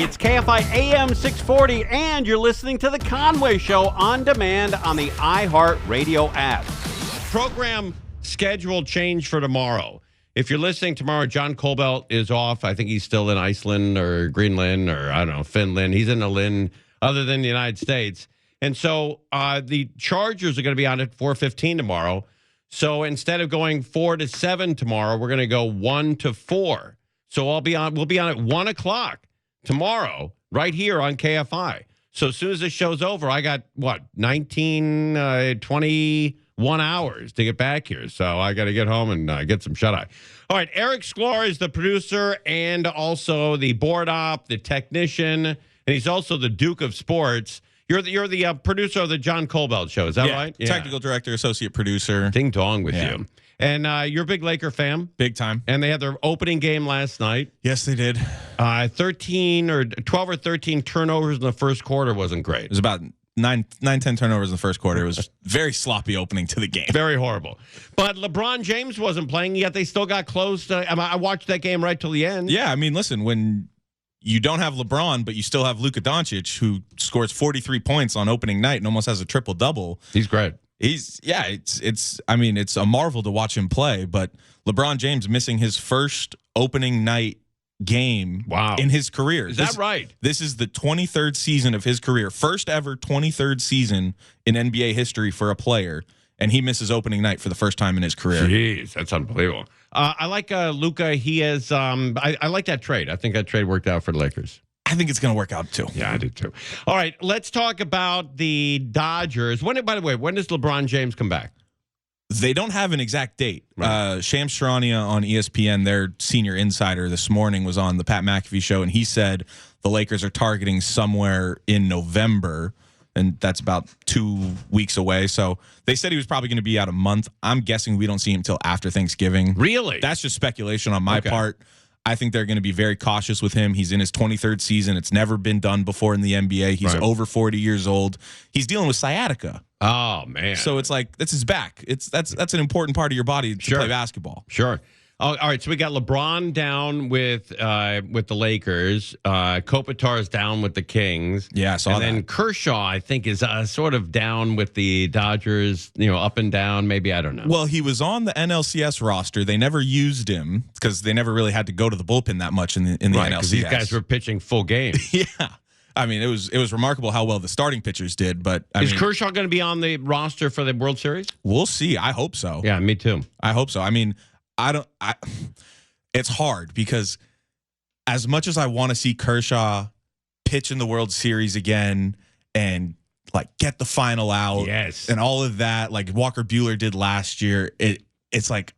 It's KFI AM 640, and you're listening to The Conway Show on demand on the iHeartRadio app. Program schedule change for tomorrow. If you're listening tomorrow, John Colbelt is off. I think he's still in Iceland or Greenland or, I don't know, Finland. He's in a land other than the United States. And so the Chargers are going to be on at 4:15 tomorrow. So instead of going 4 to 7 tomorrow, we're going to go 1 to 4. So we'll be on at 1 o'clock tomorrow, right here on KFI. So as soon as this show's over, I got, 21 hours to get back here. So I got to get home and get some shut-eye. All right, Eric Sklar is the producer and also the board op, the technician, and he's also the Duke of Sports. You're the producer of the John Colbelt Show. Is that right? Yeah. Technical director, associate producer. Ding dong with you. And you're a big Laker fan. Big time. And they had their opening game last night. Yes, they did. 12 or 13 turnovers in the first quarter wasn't great. It was about 10 turnovers in the first quarter. It was very sloppy opening to the game. Very horrible. But LeBron James wasn't playing, yet they still got close. I watched that game right till the end. Yeah, I mean, listen, when you don't have LeBron, but you still have Luka Doncic, who scores 43 points on opening night and almost has a triple-double. He's great. It's a marvel to watch him play, but LeBron James missing his first opening night game in his career. Is that right? This is the 23rd season of his career. First ever 23rd season in NBA history for a player, and he misses opening night for the first time in his career. Jeez, that's unbelievable. I like Luka. He has. I like that trade. I think that trade worked out for the Lakers. I think it's going to work out too. Yeah, I do too. All right, let's talk about the Dodgers. By the way, when does LeBron James come back? They don't have an exact date. Right. Shams Charania on ESPN, their senior insider this morning, was on the Pat McAfee show, and he said the Lakers are targeting somewhere in November, and that's about 2 weeks away. So they said he was probably going to be out a month. I'm guessing we don't see him until after Thanksgiving. Really? That's just speculation on my part. I think they're going to be very cautious with him. He's in his 23rd season. It's never been done before in the NBA. He's over 40 years old. He's dealing with sciatica. Oh, man. So it's like, that's his back. That's an important part of your body to play basketball. Sure. Oh, all right, so we got LeBron down with the Lakers. Kopitar's down with the Kings. Yeah, I saw that. And then Kershaw, I think, is sort of down with the Dodgers, up and down. Maybe, I don't know. Well, he was on the NLCS roster. They never used him because they never really had to go to the bullpen that much in the NLCS. These guys were pitching full game. Yeah. I mean, it was remarkable how well the starting pitchers did. But is Kershaw going to be on the roster for the World Series? We'll see. I hope so. Yeah, me too. I hope so. I mean, it's hard because as much as I want to see Kershaw pitch in the World Series again and like get the final out, and all of that, like Walker Buehler did last year, it's like,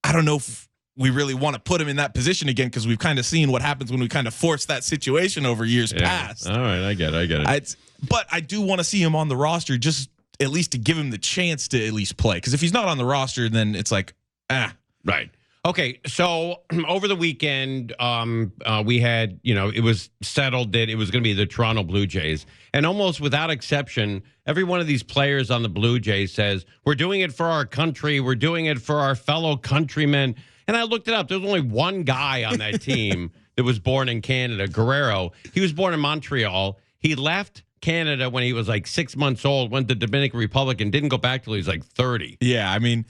I don't know if we really want to put him in that position again because we've kind of seen what happens when we kind of force that situation over years past. All right, I get it. But I do want to see him on the roster just at least to give him the chance to at least play, because if he's not on the roster, then it's like, Right. Okay, so over the weekend, we had, it was settled that it was going to be the Toronto Blue Jays. And almost without exception, every one of these players on the Blue Jays says, we're doing it for our country. We're doing it for our fellow countrymen. And I looked it up. There's only one guy on that team that was born in Canada, Guerrero. He was born in Montreal. He left Canada when he was like 6 months old, went to the Dominican Republic, and didn't go back till he was like 30. Yeah, I mean,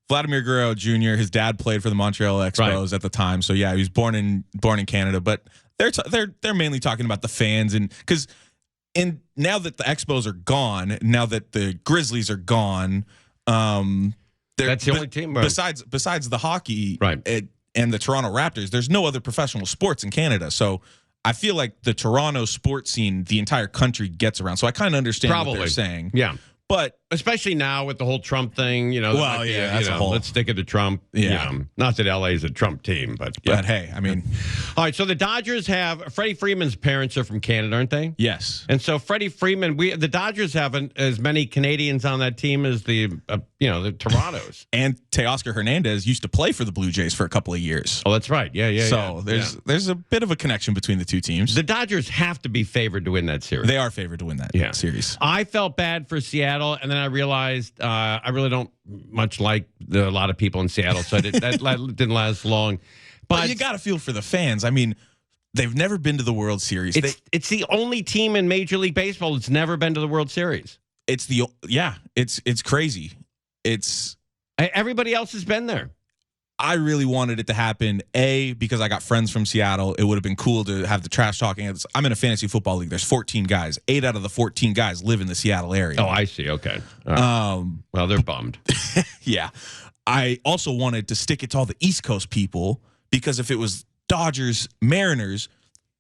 Vladimir Guerrero Jr., his dad played for the Montreal Expos at the time. So, yeah, he was born in Canada. But they're mainly talking about the fans. And because now that the Expos are gone, now that the Grizzlies are gone, that's the only team. Besides the hockey and the Toronto Raptors, there's no other professional sports in Canada. So I feel like the Toronto sports scene, the entire country gets around. So I kind of understand what they're saying. Yeah. But especially now with the whole Trump thing, that's a whole. Let's stick it to Trump. Yeah. Not that LA is a Trump team, but hey, I mean, all right. So the Dodgers have Freddie Freeman's parents are from Canada, aren't they? Yes. And so Freddie Freeman, the Dodgers haven't as many Canadians on that team as the Torontos. And Teoscar Hernandez used to play for the Blue Jays for a couple of years. Oh, that's right. Yeah. So there's a bit of a connection between the two teams. The Dodgers have to be favored to win that series. They are favored to win that series. I felt bad for Seattle, and then I realized I really don't much like a lot of people in Seattle, so that didn't last long. But you got to feel for the fans. I mean, They've never been to the World Series. It's the only team in Major League Baseball that's never been to the World Series. It's crazy. Everybody else has been there. I really wanted it to happen, because I got friends from Seattle. It would have been cool to have the trash talking. I'm in a fantasy football league. There's 14 guys. 8 out of the 14 guys live in the Seattle area. Oh, I see. Okay. Right. Well, they're bummed. Yeah. I also wanted to stick it to all the East Coast people, because if it was Dodgers, Mariners,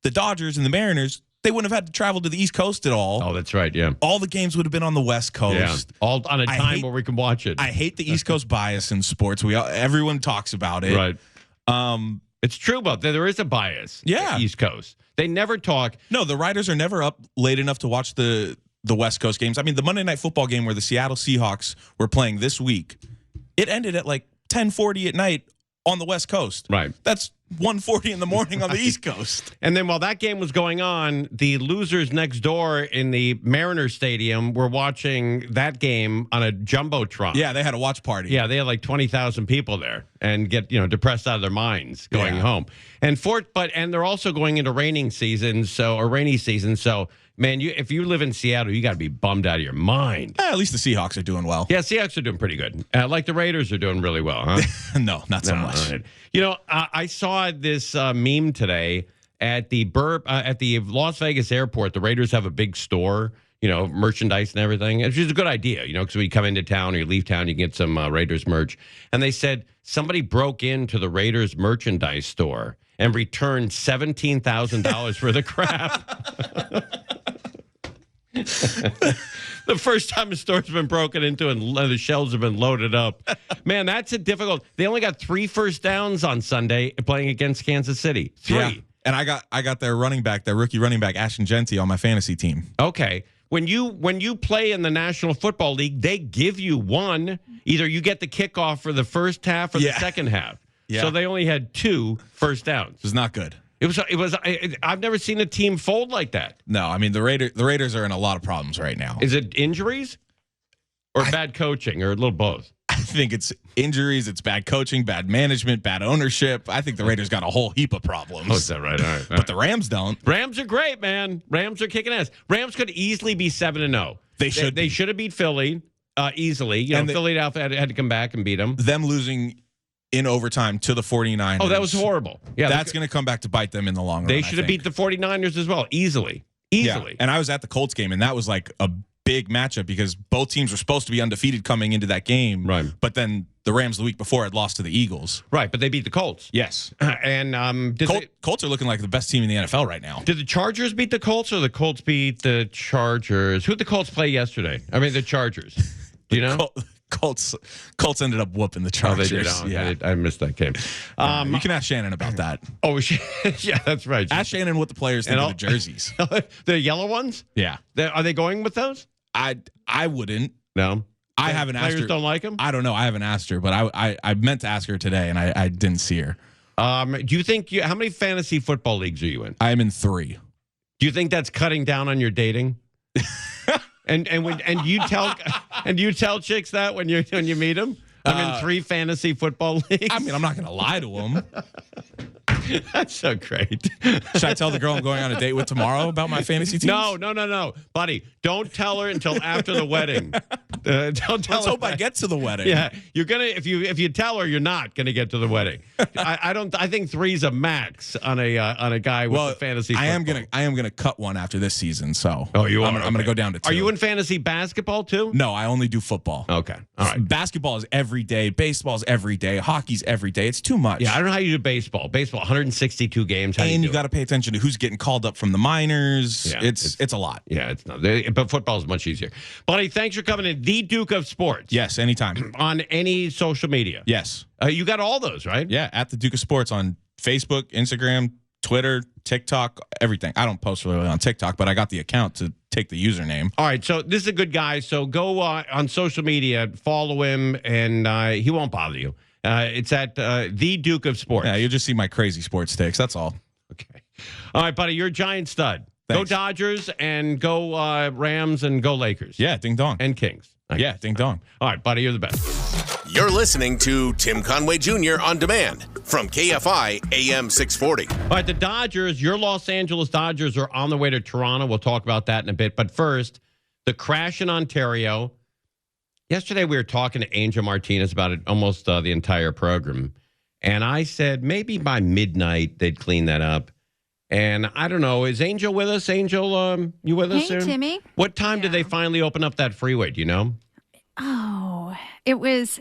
the Dodgers and the Mariners, they wouldn't have had to travel to the East Coast at all. Oh, that's right, yeah. All the games would have been on the West Coast. Yeah, all on a time where we can watch it. I hate the East Coast bias in sports. Everyone talks about it. Right. It's true, but there is a bias. Yeah. East Coast. They never talk. No, the writers are never up late enough to watch the West Coast games. I mean, the Monday Night Football game where the Seattle Seahawks were playing this week, it ended at like 10:40 at night on the West Coast. Right. That's 1:40 in the morning on the East Coast. And then while that game was going on, the losers next door in the Mariners Stadium were watching that game on a jumbotron. Yeah, they had a watch party. Yeah, they had like 20,000 people there and get, depressed out of their minds going home. And they're also going into rainy season. So, man, if you live in Seattle, you got to be bummed out of your mind. At least the Seahawks are doing well. Yeah, Seahawks are doing pretty good. Like the Raiders are doing really well, huh? No, not so much. Right. I saw this meme today at the Las Vegas airport. The Raiders have a big store, merchandise and everything. It's just a good idea, because when you come into town or you leave town, you can get some Raiders merch. And they said somebody broke into the Raiders merchandise store and returned $17,000 for the crap. The first time a store's been broken into and the shelves have been loaded up. Man, that's a difficult. They only got 3 first downs on Sunday playing against Kansas City. 3. Yeah. And I got their rookie running back, Ashton Genty, on my fantasy team. Okay. When you play in the National Football League, they give you one. Either you get the kickoff for the first half or the second half. Yeah. So they only had 2 first downs. It was not good. I've never seen a team fold like that. No, I mean the Raiders are in a lot of problems right now. Is it injuries or bad coaching or a little both? I think it's injuries, it's bad coaching, bad management, bad ownership. I think the Raiders got a whole heap of problems. Oh, is that right? All right. But the Rams don't. Rams are great, man. Rams are kicking ass. Rams could easily be 7-0. They should have beat Philly easily. Philly had to come back and beat them. Them losing in overtime to the 49ers. Oh, that was horrible. Yeah, that's going to come back to bite them in the long run. They should have beat the 49ers as well, easily. Yeah. And I was at the Colts game, and that was like a big matchup because both teams were supposed to be undefeated coming into that game. Right. But then the Rams the week before had lost to the Eagles. Right, but they beat the Colts. Yes. And Colts are looking like the best team in the NFL right now. Did the Chargers beat the Colts or the Colts beat the Chargers? Who did the Colts play yesterday? I mean, the Chargers. Do you know? Colts ended up whooping the Chargers. Oh, they did. Oh, yeah, I missed that game. You can ask Shannon about that. Oh, yeah, that's right. Ask Shannon what the players think of the jerseys. The yellow ones? Yeah. Are they going with those? I wouldn't. No. I haven't asked her. Players don't like them? I don't know. I haven't asked her, but I meant to ask her today, and I didn't see her. Do you think how many fantasy football leagues are you in? I am in 3. Do you think that's cutting down on your dating? And you tell chicks that when you meet them? I'm in 3 fantasy football leagues. I mean, I'm not going to lie to them. That's so great. Should I tell the girl I'm going on a date with tomorrow about my fantasy teams? No, buddy. Don't tell her until after the wedding. Don't tell Let's her hope that. I get to the wedding. Yeah, you're gonna if you tell her you're not gonna get to the wedding. I think 3's a max on a guy with a fantasy. Football. I am gonna cut one after this season. So you are. I'm gonna go down to 2. Are you in fantasy basketball too? No, I only do football. Okay, all right. Basketball is every day. Baseball is every day. Hockey's every day. It's too much. Yeah, I don't know how you do baseball. Baseball, 162 games. And you got to pay attention to who's getting called up from the minors. Yeah, it's a lot. Yeah, it's not. But football is much easier. Buddy, thanks for coming in. The Duke of Sports. Yes, anytime. On any social media. Yes. You got all those, right? Yeah, at the Duke of Sports on Facebook, Instagram, Twitter, TikTok, everything. I don't post really on TikTok, but I got the account to take the username. All right, so this is a good guy. So go on social media, follow him, and he won't bother you. It's at the Duke of Sports. Yeah, you'll just see my crazy sports takes. That's all. Okay. All right, buddy, you're a giant stud. Thanks. Go Dodgers and go Rams and go Lakers. Yeah, ding dong. And Kings. Yeah, ding dong. All right, buddy, you're the best. You're listening to Tim Conway Jr. On Demand from KFI AM 640. All right, the Dodgers, your Los Angeles Dodgers are on the way to Toronto. We'll talk about that in a bit. But first, the crash in Ontario. Yesterday, we were talking to Angel Martinez about it almost the entire program. And I said maybe by midnight they'd clean that up. And I don't know, is Angel with us? Angel, you with us soon? Hey, Timmy. What time did they finally open up that freeway? Do you know? Oh, it was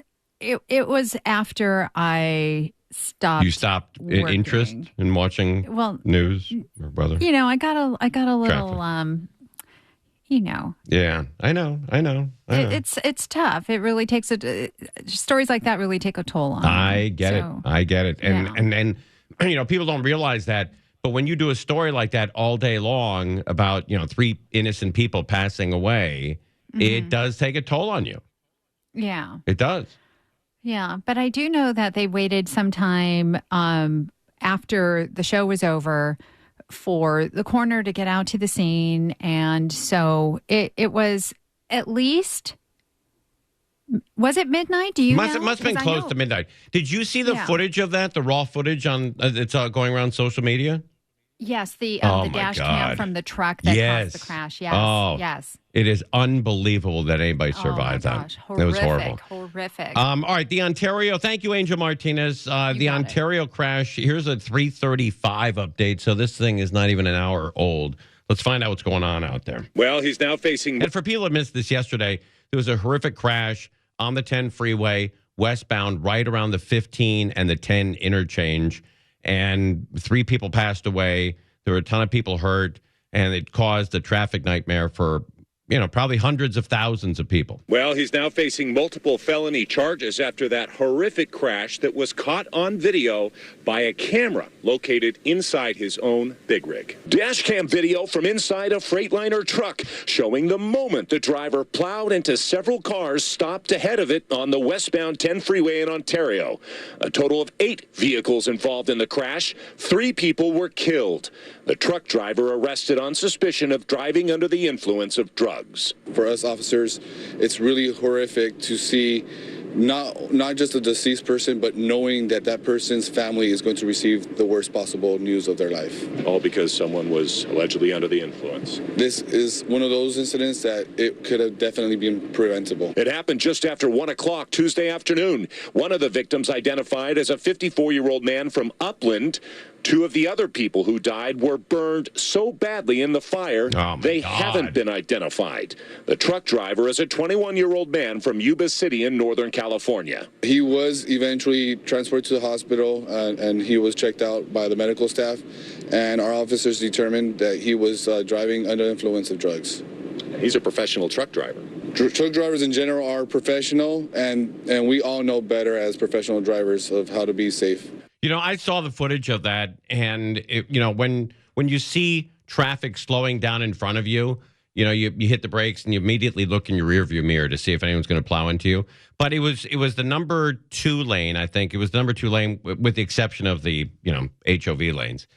after I stopped. You stopped working. interest in watching news, or brother? You know, I got a little Traffic. You know. Yeah, I know. It's tough. It really takes stories like that really take a toll on. I get it. And you know, people don't realize that. But when you do a story like that all day long about, you know, 3 innocent people passing away, it does take a toll on you. Yeah. It does. Yeah. But I do know that they waited some time after the show was over for the coroner to get out to the scene. And so it was at least, was it midnight? Do you know? It must have been close to midnight. Did you see the footage of that, the raw footage on it's going around social media? Yes, the dash cam from the truck that caused the crash. Yes, yes. It is unbelievable that anybody survived that. Horrific, it was horrible. Horrific. All right, the Ontario. Thank you, Angel Martinez. The Ontario crash. Here's a 3:35 update. So this thing is not even an hour old. Let's find out what's going on out there. Well, he's now facing. And for people that missed this yesterday, there was a horrific crash on the 10 freeway westbound, right around the 15 and the 10 interchange. And 3 people passed away. There were a ton of people hurt, and it caused a traffic nightmare for, you know, probably hundreds of thousands of people. Well, he's now facing multiple felony charges after that horrific crash that was caught on video by a camera located inside his own big rig. Dashcam video from inside a Freightliner truck showing the moment the driver plowed into several cars stopped ahead of it on the westbound 10 freeway in Ontario. A total of 8 vehicles involved in the crash. 3 people were killed. The truck driver arrested on suspicion of driving under the influence of drugs. For us officers, it's really horrific to see not just a deceased person, but knowing that that person's family is going to receive the worst possible news of their life. All because someone was allegedly under the influence. This is one of those incidents that it could have definitely been preventable. It happened just after 1 o'clock Tuesday afternoon. One of the victims identified as a 54-year-old man from Upland. 2 of the other people who died were burned so badly in the fire, they haven't been identified. The truck driver is a 21-year-old man from Yuba City in Northern California. He was eventually transported to the hospital, and he was checked out by the medical staff, and our officers determined that he was driving under influence of drugs. He's a professional truck driver. Truck drivers in general are professional, and we all know better as professional drivers of how to be safe. You know, I saw the footage of that, and you know, when you see traffic slowing down in front of you, you know, you hit the brakes and you immediately look in your rearview mirror to see if anyone's going to plow into you. But it was the number 2 lane, I think. It was the number 2 lane, with the exception of the, you know, HOV lanes.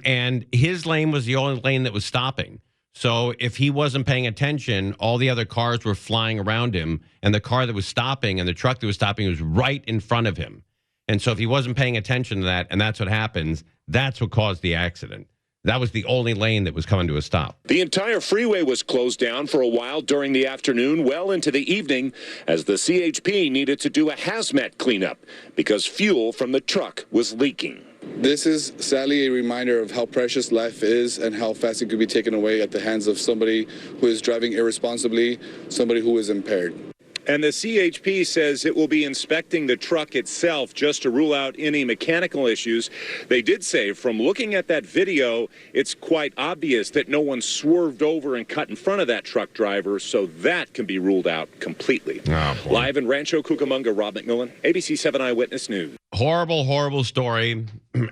And his lane was the only lane that was stopping. So if he wasn't paying attention, all the other cars were flying around him, and the car that was stopping and the truck that was stopping was right in front of him. And so if he wasn't paying attention to that, and that's what happens, that's what caused the accident. That was the only lane that was coming to a stop. The entire freeway was closed down for a while during the afternoon, well into the evening, as the CHP needed to do a hazmat cleanup because fuel from the truck was leaking. This is sadly a reminder of how precious life is and how fast it could be taken away at the hands of somebody who is driving irresponsibly, somebody who is impaired. And the CHP says it will be inspecting the truck itself just to rule out any mechanical issues. They did say from looking at that video, it's quite obvious that no one swerved over and cut in front of that truck driver, so that can be ruled out completely. Live in Rancho Cucamonga, Rob McMillan, ABC 7 Eyewitness News. Horrible, horrible story.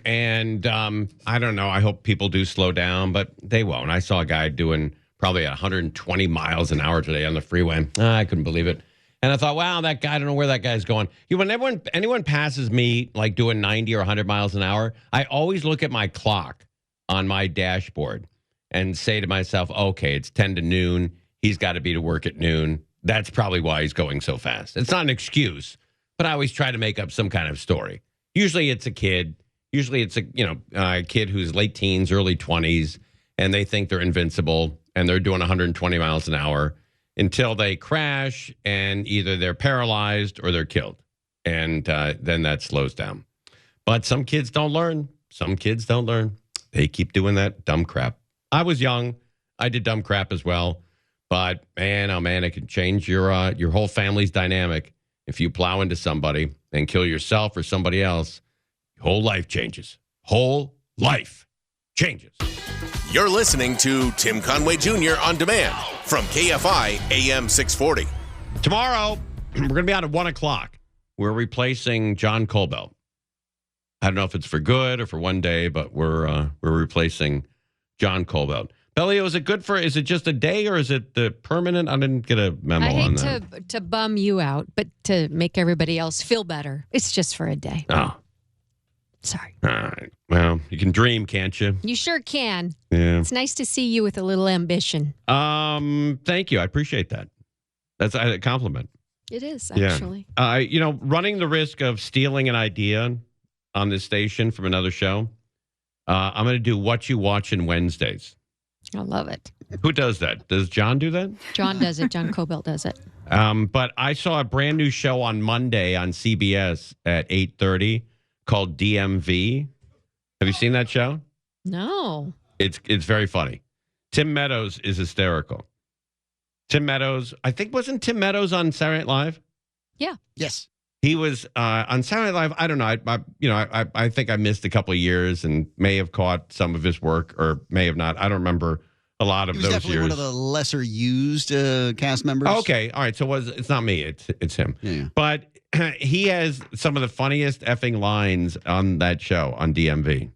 And I don't know. I hope people do slow down, but they won't. I saw a guy doing probably 120 miles an hour today on the freeway. I couldn't believe it. And I thought, wow, that guy, I don't know where that guy's going. When anyone passes me like doing 90 or 100 miles an hour, I always look at my clock on my dashboard and say to myself, okay, it's 10 to noon. He's got to be to work at noon. That's probably why he's going so fast. It's not an excuse, but I always try to make up some kind of story. Usually it's a kid. Usually it's a kid who's late teens, early 20s, and they think they're invincible, and they're doing 120 miles an hour until they crash, and either they're paralyzed or they're killed. And then that slows down. But some kids don't learn. Some kids don't learn. They keep doing that dumb crap. I was young. I did dumb crap as well. But man, oh man, it can change your whole family's dynamic if you plow into somebody and kill yourself or somebody else. Your whole life changes. Whole life changes. You're listening to Tim Conway Jr. On Demand from KFI AM 640. Tomorrow, we're going to be out at 1 o'clock. We're replacing John Colbell. I don't know if it's for good or for one day, but we're replacing John Colbell. Bellio, is it just a day or is it the permanent? I didn't get a memo on that. I hate to bum you out, but to make everybody else feel better, it's just for a day. Oh. Sorry. All right. Well, you can dream, can't you? You sure can. Yeah. It's nice to see you with a little ambition. Thank you. I appreciate that. That's a compliment. It is, actually. Yeah. Running the risk of stealing an idea on this station from another show, I'm going to do Whatcha Watching Wednesdays. I love it. Who does that? Does John do that? John does it. John Colbell does it. But I saw a brand new show on Monday on CBS at 8:30 called DMV. Have you seen that show? No. It's very funny. Tim Meadows is hysterical. Tim Meadows, I think, wasn't Tim Meadows on Saturday Night Live? Yeah. Yes. He was on Saturday Night Live. I don't know. I think I missed a couple of years and may have caught some of his work or may have not. I don't remember a lot of those years. He was definitely one of the lesser used cast members. Okay. All right. So it's not me. It's him. Yeah. But he has some of the funniest effing lines on that show on DMV.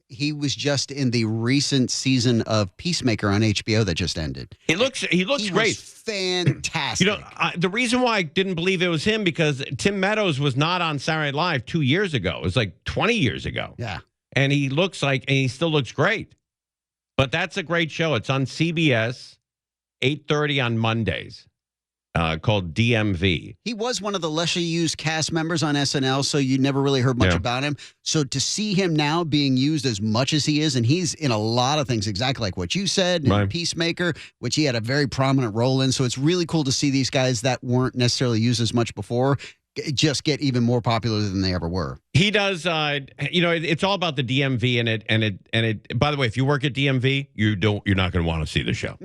He was just in the recent season of Peacemaker on HBO that just ended. He looks great. Was fantastic. The reason why I didn't believe it was him because Tim Meadows was not on Saturday Night Live 2 years ago. It was like 20 years ago. Yeah. And he still looks great. But that's a great show. It's on CBS, 8:30 on Mondays. Called DMV. He was one of the lesser used cast members on SNL, so you never really heard much about him. So to see him now being used as much as he is, and he's in a lot of things exactly like what you said, right. Peacemaker, which he had a very prominent role in. So it's really cool to see these guys that weren't necessarily used as much before just get even more popular than they ever were. He does, it's all about the DMV and it. By the way, if you work at DMV, you're not going to want to see the show.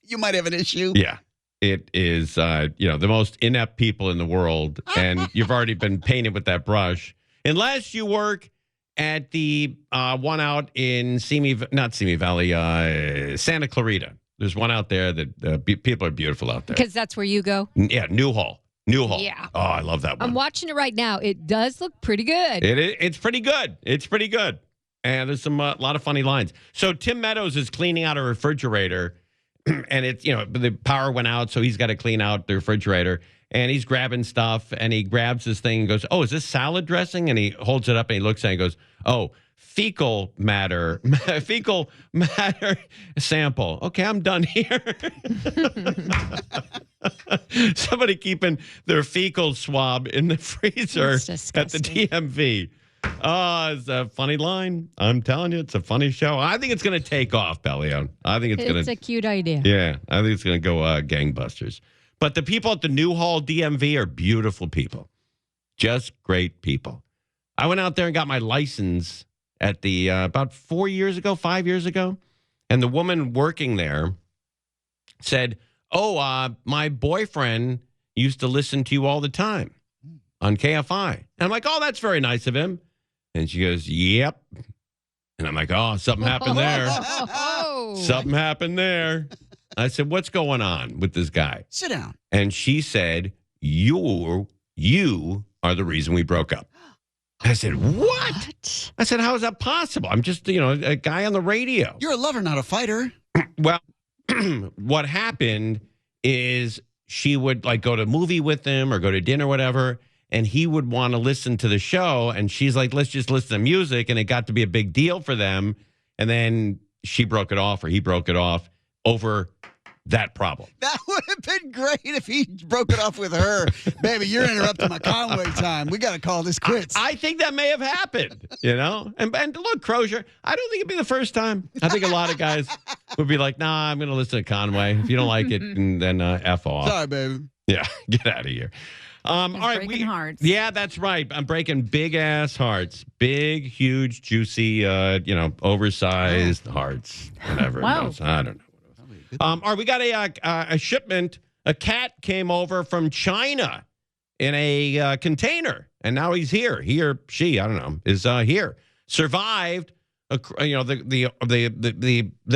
You might have an issue. Yeah. It is, the most inept people in the world, and you've already been painted with that brush. Unless you work at the one out in Simi Valley, Santa Clarita. There's one out there that people are beautiful out there. Because that's where you go? Yeah, Newhall. Yeah. Oh, I love that one. I'm watching it right now. It does look pretty good. It's pretty good. It's pretty good. And there's a lot of funny lines. So Tim Meadows is cleaning out a refrigerator. And it's, the power went out, so he's got to clean out the refrigerator. And he's grabbing stuff, and he grabs this thing and goes, "Oh, is this salad dressing?" And he holds it up, and he looks at it and goes, "Oh, fecal matter sample. Okay, I'm done here." Somebody keeping their fecal swab in the freezer at the DMV. Oh, it's a funny line. I'm telling you, it's a funny show. I think it's going to take off, Bellio. I think it's a cute idea. Yeah, I think it's going to go gangbusters. But the people at the Newhall DMV are beautiful people. Just great people. I went out there and got my license at the about 5 years ago. And the woman working there said, "Oh, my boyfriend used to listen to you all the time on KFI." And I'm like, "Oh, that's very nice of him." And she goes, "Yep." And I'm like, "Oh, something happened there. Something happened there." I said, "What's going on with this guy?" Sit down. And she said, You are the reason we broke up. I said, What? I said, "How is that possible? I'm just, a guy on the radio." You're a lover, not a fighter. Well, what happened is she would go to a movie with him or go to dinner or whatever. And he would want to listen to the show. And she's like, "Let's just listen to music." And it got to be a big deal for them. And then she broke it off, or he broke it off over that problem. That would have been great if he broke it off with her. Baby, you're interrupting my Conway time. We got to call this quits. I think that may have happened, And look, Crozier, I don't think it'd be the first time. I think a lot of guys would be like, nah, I'm going to listen to Conway. If you don't like it, then F off. Sorry, baby. Yeah, get out of here. All right, breaking hearts. Yeah, that's right. I'm breaking big ass hearts, big, huge, juicy, oversized hearts. Whatever. Wow. Else. I don't know. All right, we got a shipment. A cat came over from China in a container, and now he's here. He or she, I don't know, is here. Survived, the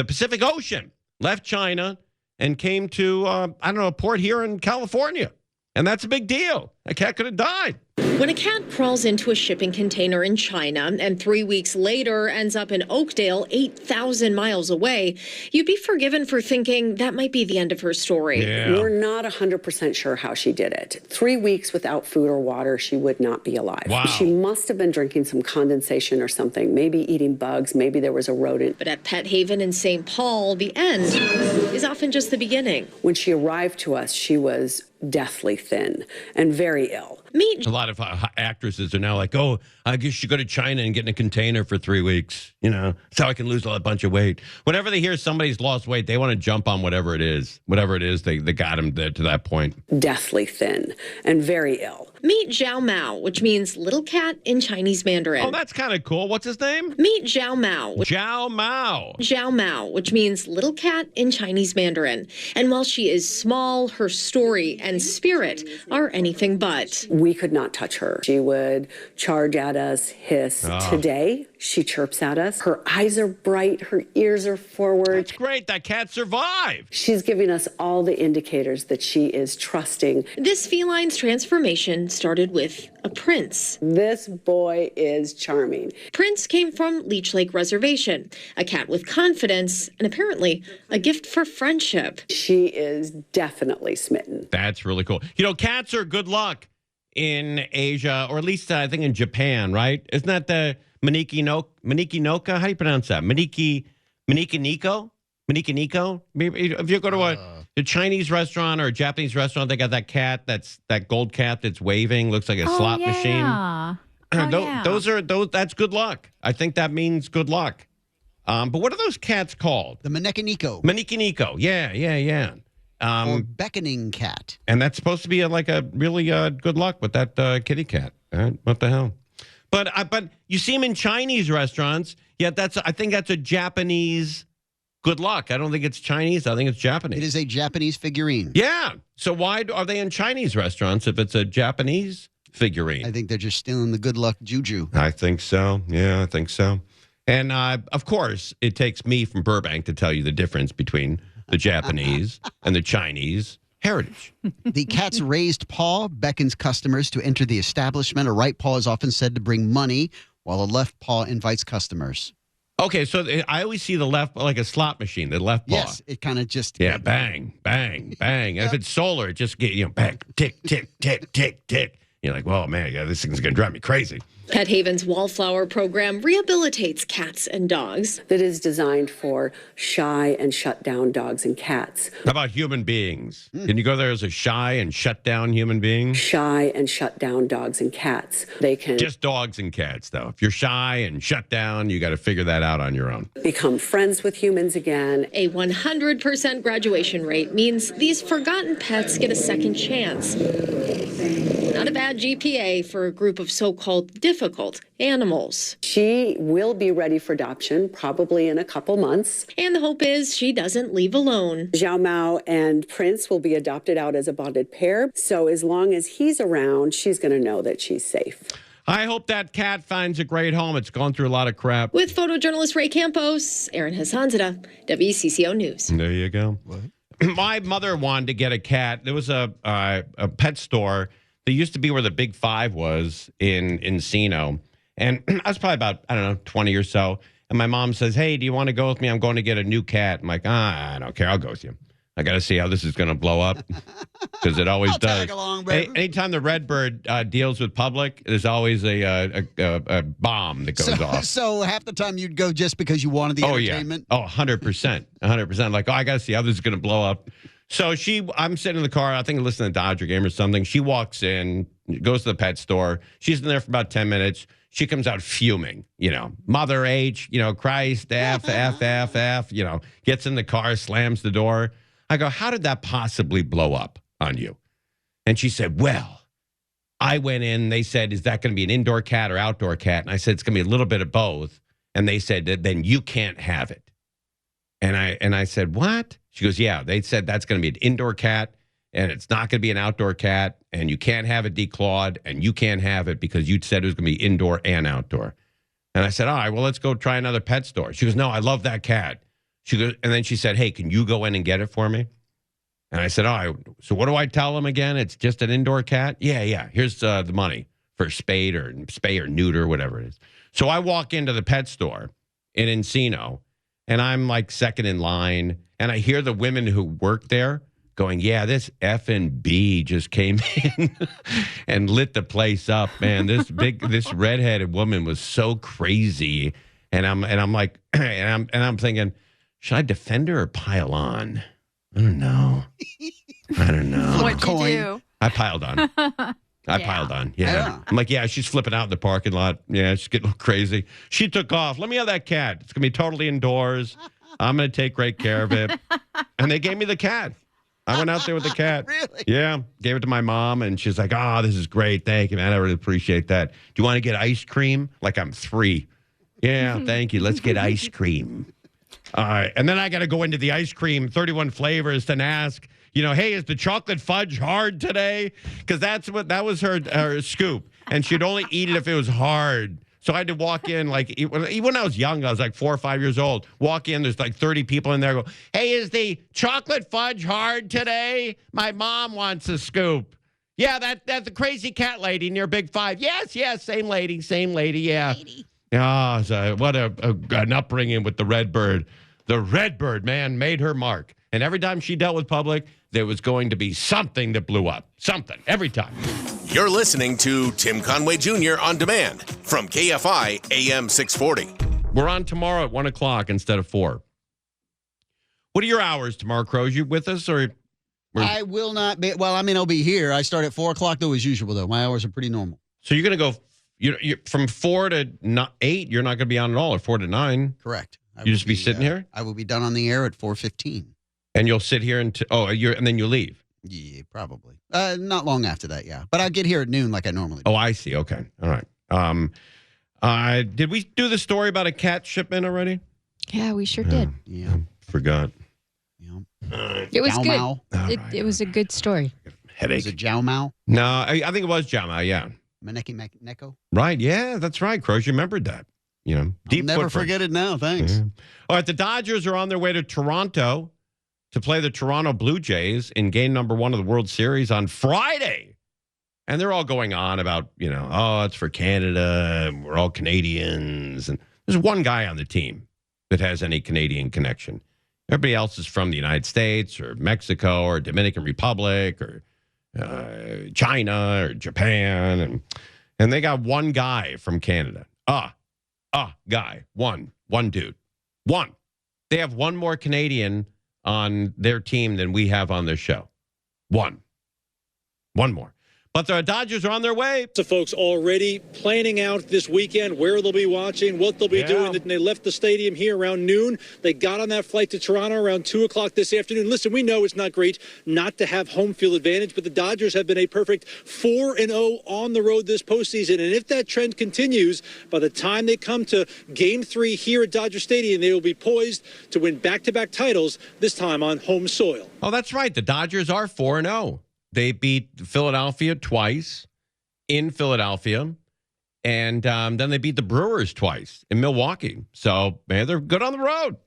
Pacific Ocean. Left China and came to a port here in California. And that's a big deal. A cat could have died. When a cat crawls into a shipping container in China and 3 weeks later ends up in Oakdale, 8,000 miles away, you'd be forgiven for thinking that might be the end of her story. Yeah. We're not 100% sure how she did it. 3 weeks without food or water, she would not be alive. Wow. She must have been drinking some condensation or something, maybe eating bugs, maybe there was a rodent. But at Pet Haven in St. Paul, the end is often just the beginning. When she arrived to us, she was deathly thin and very ill. Meet A lot of actresses are now like, oh, I guess you go to China and get in a container for 3 weeks. That's how I can lose a bunch of weight. Whenever they hear somebody's lost weight, they want to jump on whatever it is. Whatever it is, they got them to that point. Deathly thin and very ill. Meet Zhao Mao, which means little cat in Chinese Mandarin. Oh, that's kind of cool. What's his name? Meet Zhao Mao. Zhao Mao. Zhao Mao, which means little cat in Chinese Mandarin. And while she is small, her story and spirit are anything but. We could not touch her. She would charge at us, hiss. Today, she chirps at us. Her eyes are bright. Her ears are forward. That's great. That cat survived. She's giving us all the indicators that she is trusting. This feline's transformation started with a prince. This boy is charming. Prince came from Leech Lake Reservation, a cat with confidence and apparently a gift for friendship. She is definitely smitten. That's really cool. Cats are good luck in Asia, or at least I think in Japan, right? Isn't that the Maniki Noka? How do you pronounce that? Maniki Niko? Maybe if you go to a Chinese restaurant or a Japanese restaurant, they got that cat, that gold cat that's waving, looks like a slot machine. That's good luck. I think that means good luck. But what are those cats called? The Maneki Niko. Yeah. Or beckoning cat. And that's supposed to be a really good luck with that kitty cat. What the hell? But you see them in Chinese restaurants. Yeah, I think that's a Japanese good luck. I don't think it's Chinese. I think it's Japanese. It is a Japanese figurine. Yeah. So why are they in Chinese restaurants if it's a Japanese figurine? I think they're just stealing the good luck juju. I think so. Yeah, I think so. And of course, it takes me from Burbank to tell you the difference between the Japanese and the Chinese heritage. The cat's raised paw beckons customers to enter the establishment. A right paw is often said to bring money, while a left paw invites customers. Okay, so I always see the left like a slot machine, the left paw. Yes, it kind of just... Yeah, bang, bang, bang. Yep. If it's solar, it just get bang, tick, tick, tick, tick, tick. You're like, well, man, this thing's going to drive me crazy. Pet Haven's Wallflower program rehabilitates cats and dogs. That is designed for shy and shut down dogs and cats. How about human beings? Can you go there as a shy and shut down human being? Shy and shut down dogs and cats. They can just dogs and cats, though. If you're shy and shut down, you got to figure that out on your own. Become friends with humans again. A 100% graduation rate means these forgotten pets get a second chance. Not a bad GPA for a group of so-called difficult animals. She will be ready for adoption probably in a couple months. And the hope is she doesn't leave alone. Zhao Mao and Prince will be adopted out as a bonded pair. So as long as he's around, she's going to know that she's safe. I hope that cat finds a great home. It's gone through a lot of crap. With photojournalist Ray Campos, Aaron Hassanzada, WCCO News. There you go. What? My mother wanted to get a cat. There was a pet store. There used to be where the Big Five was in Encino. And I was probably about, 20 or so. And my mom says, hey, do you want to go with me? I'm going to get a new cat. I'm like, I don't care. I'll go with you. I got to see how this is going to blow up because it always does. Tag along, baby. Anytime the Redbird deals with public, there's always a bomb that goes off. So half the time you'd go just because you wanted the entertainment? Yeah. Oh, 100%. 100%. Like, I got to see how this is going to blow up. So I'm sitting in the car, I think listening to the Dodger game or something. She walks in, goes to the pet store. She's in there for about 10 minutes. She comes out fuming, Mother H, Christ, F, gets in the car, slams the door. I go, how did that possibly blow up on you? And she said, well, I went in, they said, is that going to be an indoor cat or outdoor cat? And I said, it's going to be a little bit of both. And they said, then you can't have it. And I said, what? She goes, yeah, they said that's going to be an indoor cat and it's not going to be an outdoor cat and you can't have it declawed and you can't have it because you said it was going to be indoor and outdoor. And I said, all right, well, let's go try another pet store. She goes, no, I love that cat. She goes, and then she said, hey, can you go in and get it for me? And I said, all right, so what do I tell them again? It's just an indoor cat? Yeah. Here's the money for spay or neuter, whatever it is. So I walk into the pet store in Encino, and I'm like second in line, and I hear the women who work there going, yeah, this F&B just came in and lit the place up, man. This redheaded woman was so crazy, and I'm like, and I'm thinking, should I defend her or pile on? I don't know. What'd you do? I piled on. I piled on. Yeah. I'm like, yeah, she's flipping out in the parking lot. Yeah, she's getting a little crazy. She took off. Let me have that cat. It's going to be totally indoors. I'm going to take great care of it. And they gave me the cat. I went out there with the cat. Really? Yeah. Gave it to my mom, and she's like, oh, this is great. Thank you, man. I really appreciate that. Do you want to get ice cream? Like I'm 3. Yeah, thank you. Let's get ice cream. All right. And then I got to go into the ice cream, 31 flavors, and ask, hey, is the chocolate fudge hard today? Because that was her scoop. And she'd only eat it if it was hard. So I had to walk in, like, even when I was young, I was like 4 or 5 years old. Walk in, there's like 30 people in there. Go, hey, is the chocolate fudge hard today? My mom wants a scoop. Yeah, that's the crazy cat lady near Big 5. Yes, same lady, yeah. Oh, so what an upbringing with the Redbird. The Redbird, man, made her mark. And every time she dealt with public, there was going to be something that blew up. Something, every time. You're listening to Tim Conway Jr. on demand from KFI AM 640. We're on tomorrow at 1 o'clock instead of 4. What are your hours tomorrow, Crows? You with us? Or I will not be. Well, I'll be here. I start at 4 o'clock, though, as usual, though. My hours are pretty normal. So you're going to go you from 4 to 8, you're not going to be on at all, or 4 to 9. Correct. You just be sitting here? I will be done on the air at 4:15. And you'll sit here and then you leave? Yeah, probably. Not long after that, yeah. But I'll get here at noon like I normally do. Oh, I see. Okay. All right. Did we do the story about a cat shipment already? Yeah, we sure did. Yeah. Forgot. Yeah. It was Jiao good. Mao. It was a good story. Headache. Was it Jiao Mao? No, I think it was Jiao Mao, yeah. Maneki Neko? Right, yeah, that's right, Crows. You remembered that. Deep I'll never footprint. forget it now, thanks. Yeah. All right, the Dodgers are on their way to Toronto to play the Toronto Blue Jays in game number 1 of the World Series on Friday. And they're all going on about, it's for Canada, and we're all Canadians. And there's one guy on the team that has any Canadian connection. Everybody else is from the United States or Mexico or Dominican Republic or China or Japan. And they got one guy from Canada. Guy. One dude. One. They have one more Canadian on their team than we have on this show. One more. But the Dodgers are on their way. So folks already planning out this weekend where they'll be watching, what they'll be doing. And they left the stadium here around noon. They got on that flight to Toronto around 2 o'clock this afternoon. Listen, we know it's not great not to have home field advantage, but the Dodgers have been a perfect 4-0 on the road this postseason. And if that trend continues, by the time they come to Game 3 here at Dodger Stadium, they will be poised to win back-to-back titles, this time on home soil. Oh, that's right. The Dodgers are 4-0. They beat Philadelphia twice in Philadelphia, and then they beat the Brewers twice in Milwaukee. So, man, they're good on the road.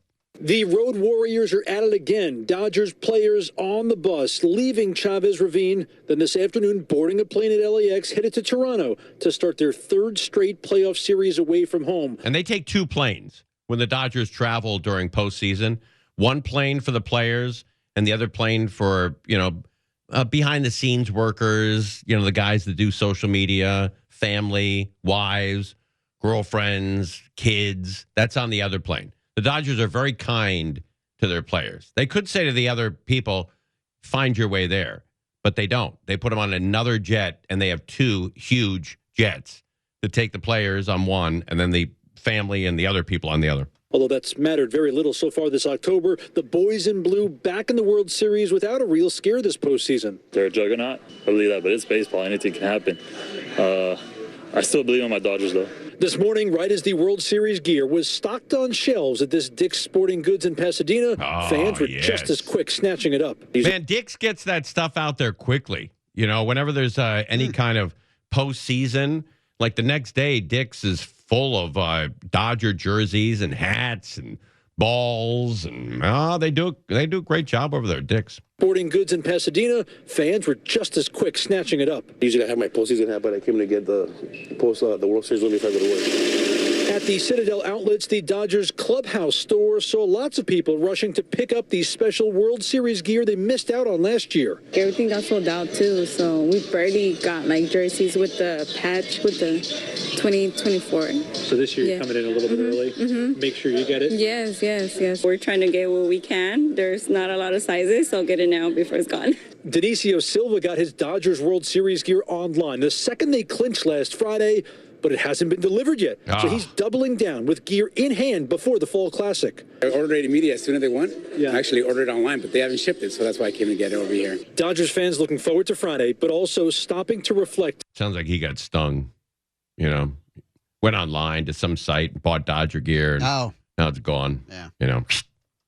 The Road Warriors are at it again. Dodgers players on the bus, leaving Chavez Ravine. Then this afternoon, boarding a plane at LAX, headed to Toronto to start their 3rd straight playoff series away from home. And they take 2 planes when the Dodgers travel during postseason. One plane for the players, and the other plane for, behind the scenes workers, the guys that do social media, family, wives, girlfriends, kids. That's on the other plane. The Dodgers are very kind to their players. They could say to the other people, find your way there, but they don't. They put them on another jet, and they have 2 huge jets to take the players on one, and then the family and the other people on the other. Although that's mattered very little so far this October, the boys in blue back in the World Series without a real scare this postseason. They're a juggernaut. I believe that, but it's baseball. Anything can happen. I still believe in my Dodgers, though. This morning, right as the World Series gear was stocked on shelves at this Dick's Sporting Goods in Pasadena, fans were just as quick snatching it up. Man, Dick's gets that stuff out there quickly. Whenever there's any kind of postseason, like the next day, Dick's is full of Dodger jerseys and hats and balls, and they do a great job over there, Dick's. Sporting Goods in Pasadena, fans were just as quick snatching it up. Usually I have my postseason hat, but I came to get the World Series one before I go to work. At the Citadel Outlets, the Dodgers clubhouse store saw lots of people rushing to pick up the special World Series gear they missed out on last year. Everything got sold out too, so we barely got jerseys with the patch with the 2024. So this year you're coming in a little bit early. Mm-hmm. Make sure you get it. Yes. We're trying to get what we can. There's not a lot of sizes, so get it now before it's gone. Dionisio Silva got his Dodgers World Series gear online the second they clinched last Friday, but it hasn't been delivered yet. So he's doubling down with gear in hand before the Fall Classic. I ordered it immediately as soon as they won. Yeah. I actually ordered it online, but they haven't shipped it, so that's why I came to get it over here. Dodgers fans looking forward to Friday, but also stopping to reflect. Sounds like he got stung, went online to some site and bought Dodger gear. And now it's gone. Yeah.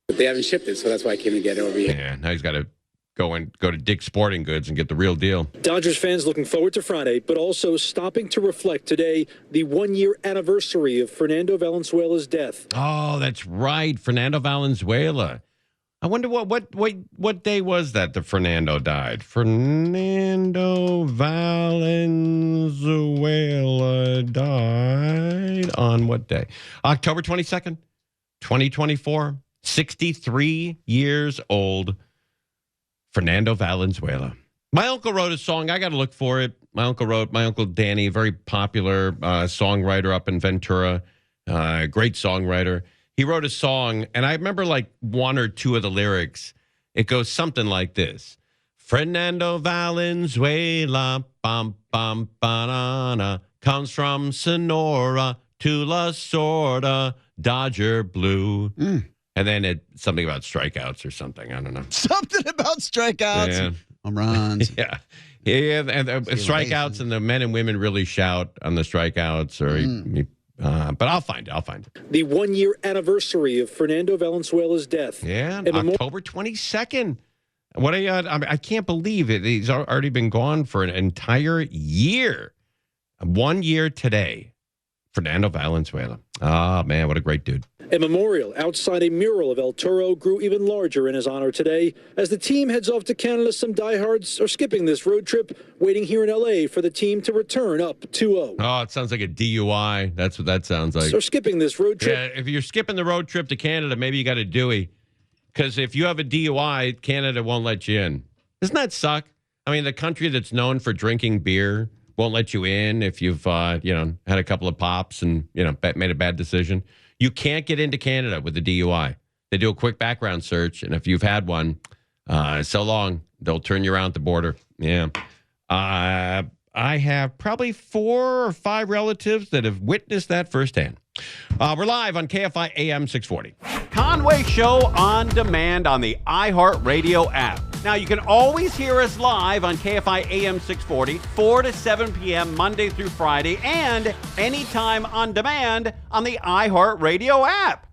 But they haven't shipped it, so that's why I came to get it over here. Yeah, now he's got to go to Dick's Sporting Goods and get the real deal. Dodgers fans looking forward to Friday, but also stopping to reflect today the 1-year anniversary of Fernando Valenzuela's death. Oh, that's right, Fernando Valenzuela. I wonder what day was that Fernando died? Fernando Valenzuela died on what day? October 22nd, 2024. 63 years old. Fernando Valenzuela. My uncle wrote a song. I got to look for it. My uncle Danny, very popular songwriter up in Ventura, great songwriter. He wrote a song, and I remember like 1 or 2 of the lyrics. It goes something like this. Fernando Valenzuela, bum, bum, banana, comes from Sonora to La Sorda, Dodger blue. And then it's something about strikeouts or something. I don't know. Something about strikeouts. Yeah. Home runs. Yeah, and strikeouts, and the men and women really shout on the strikeouts. But I'll find it. The 1-year anniversary of Fernando Valenzuela's death. Yeah, October 22nd. I can't believe it. He's already been gone for an entire year. 1 year today. Fernando Valenzuela. Ah, man, what a great dude. A memorial outside a mural of El Toro grew even larger in his honor today. As the team heads off to Canada, some diehards are skipping this road trip, waiting here in L.A. for the team to return up 2-0. Oh, it sounds like a DUI. That's what that sounds like. So skipping this road trip. Yeah, if you're skipping the road trip to Canada, maybe you got a Dewey. Because if you have a DUI, Canada won't let you in. Doesn't that suck? I mean, the country that's known for drinking beer won't let you in if you've, had a couple of pops and, made a bad decision. You can't get into Canada with a DUI. They do a quick background search, and if you've had one, so long, they'll turn you around at the border. Yeah. I have probably 4 or 5 relatives that have witnessed that firsthand. We're live on KFI AM 640. Conway Show on demand on the iHeartRadio app. Now, you can always hear us live on KFI AM 640, 4 to 7 p.m. Monday through Friday, and anytime on demand on the iHeartRadio app.